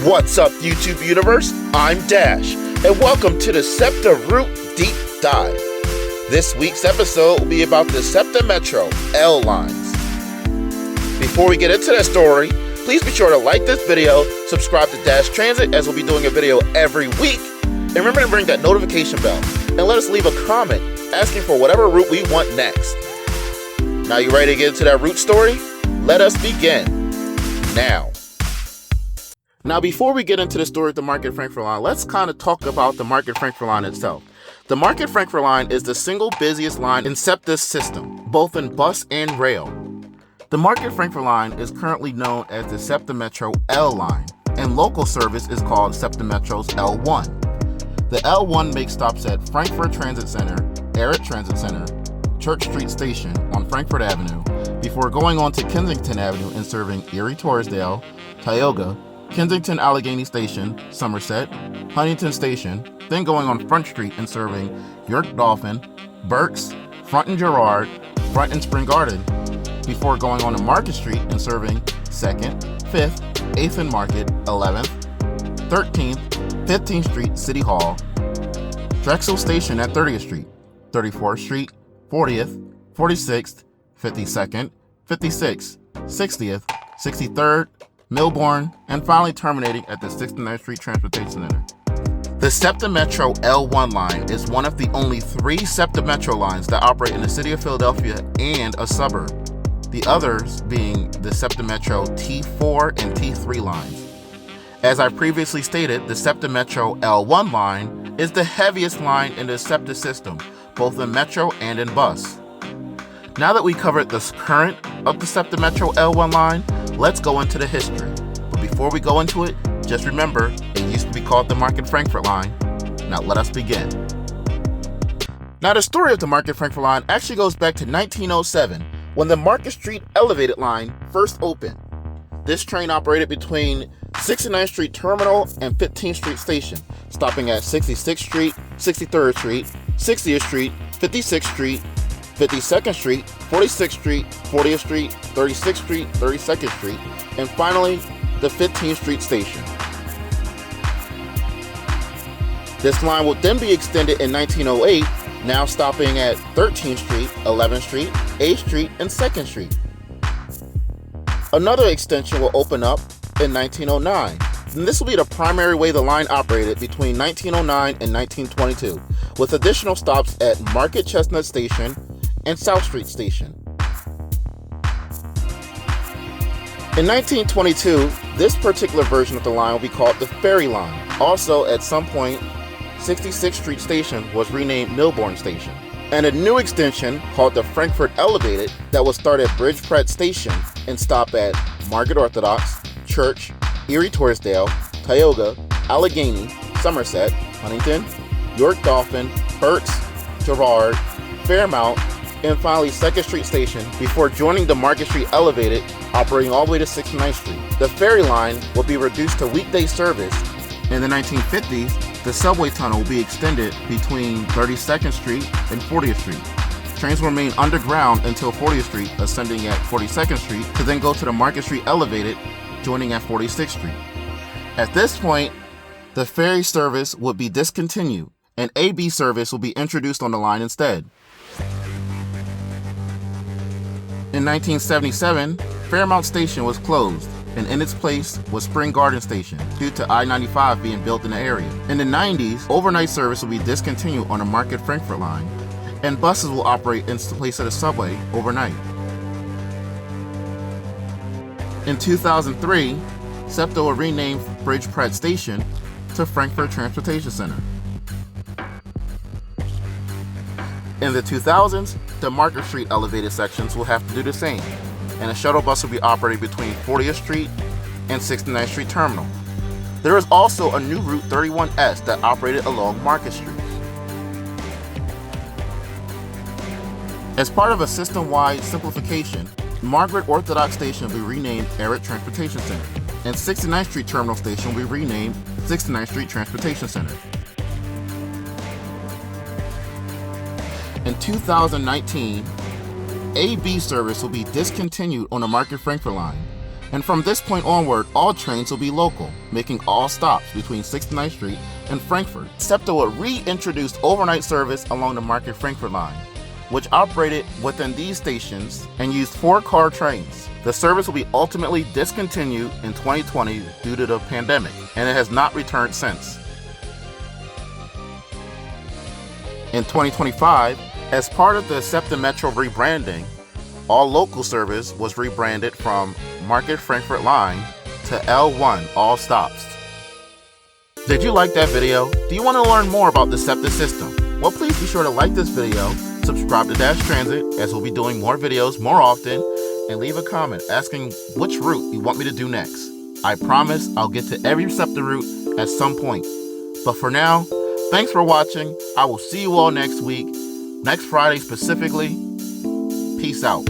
What's up, YouTube universe? I'm Dash, and welcome to the SEPTA Route Deep Dive. This week's episode will be about the SEPTA Metro L Lines. Before we get into that story, please be sure to like this video, subscribe to Dash Transit as we'll be doing a video every week, and remember to ring that notification bell, and let us leave a comment asking for whatever route we want next. Now you ready to get into that route story? Let us begin now. Now, before we get into the story of the Market-Frankford Line, let's kind of talk about the Market-Frankford Line itself. The Market-Frankford Line is the single busiest line in SEPTA's system, both in bus and rail. The Market-Frankford Line is currently known as the SEPTA Metro L Line, and local service is called SEPTA Metro's L1. The L1 makes stops at Frankfurt Transit Center, Erith Transit Center, Church Street Station on Frankfurt Avenue, before going on to Kensington Avenue and serving Erie Torresdale, Tioga, Kensington Allegheny Station, Somerset, Huntington Station, then going on Front Street and serving York Dolphin, Berks, Front and Girard, Front and Spring Garden, before going on to Market Street and serving 2nd, 5th, 8th and Market, 11th, 13th, 15th Street, City Hall, Drexel Station at 30th Street, 34th Street, 40th, 46th, 52nd, 56th, 60th, 63rd, Milbourne, and finally terminating at the 69th Street Transportation Center. The SEPTA Metro L1 line is one of the only 3 SEPTA Metro lines that operate in the city of Philadelphia and a suburb, the others being the SEPTA Metro T4 and T3 lines. As I previously stated, the SEPTA Metro L1 line is the heaviest line in the SEPTA system, both in Metro and in bus. Now that we covered the current of the SEPTA Metro L1 line, let's go into the history. But before we go into it, just remember, it used to be called the Market-Frankford Line. Now let us begin. Now the story of the Market-Frankford Line actually goes back to 1907, when the Market Street Elevated Line first opened. This train operated between 69th Street Terminal and 15th Street Station, stopping at 66th Street, 63rd Street, 60th Street, 56th Street, 52nd Street, 46th Street, 40th Street, 36th Street, 32nd Street, and finally, the 15th Street Station. This line will then be extended in 1908, now stopping at 13th Street, 11th Street, 8th Street, and 2nd Street. Another extension will open up in 1909, and this will be the primary way the line operated between 1909 and 1922, with additional stops at Market Chestnut Station and South Street Station. In 1922, this particular version of the line will be called the Ferry Line. Also, at some point, 66th Street Station was renamed Milbourne Station. And a new extension called the Frankfurt Elevated that will start at Bridge Pratt Station and stop at Market Orthodox, Church, Erie Torresdale, Tioga, Allegheny, Somerset, Huntington, York Dolphin, Berks, Girard, Fairmount, and finally 2nd Street Station before joining the Market Street Elevated operating all the way to 69th Street. The ferry line will be reduced to weekday service. In the 1950s, the subway tunnel will be extended between 32nd Street and 40th Street. Trains will remain underground until 40th Street, ascending at 42nd Street to then go to the Market Street Elevated, joining at 46th Street. At this point, the ferry service would be discontinued and AB service will be introduced on the line instead. In 1977, Fairmount Station was closed, and in its place was Spring Garden Station due to I-95 being built in the area. In the 90s, overnight service will be discontinued on the Market-Frankford Line, and buses will operate in place of the subway overnight. In 2003, SEPTA will rename Bridge Pratt Station to Frankfurt Transportation Center. In the 2000s, the Market Street elevated sections will have to do the same, and a shuttle bus will be operating between 40th Street and 69th Street Terminal. There is also a new Route 31S that operated along Market Street. As part of a system-wide simplification, Market Orthodox Station will be renamed Erith Transportation Center, and 69th Street Terminal Station will be renamed 69th Street Transportation Center. In 2019, AB service will be discontinued on the Market-Frankford Line, And from this point onward, all trains will be local, making all stops between 69th Street and Frankford. SEPTA will reintroduce overnight service along the Market-Frankford Line, which operated within these stations and used 4-car trains. The service will be ultimately discontinued in 2020 due to the pandemic, and it has not returned since. In 2025, as part of the SEPTA Metro rebranding, all local service was rebranded from Market-Frankford Line to L1 all stops. Did you like that video? Do you want to learn more about the SEPTA system? Well, please be sure to like this video, subscribe to Dash Transit as we'll be doing more videos more often, and leave a comment asking which route you want me to do next. I promise I'll get to every SEPTA route at some point. But for now, thanks for watching. I will see you all next week, next Friday specifically. Peace out.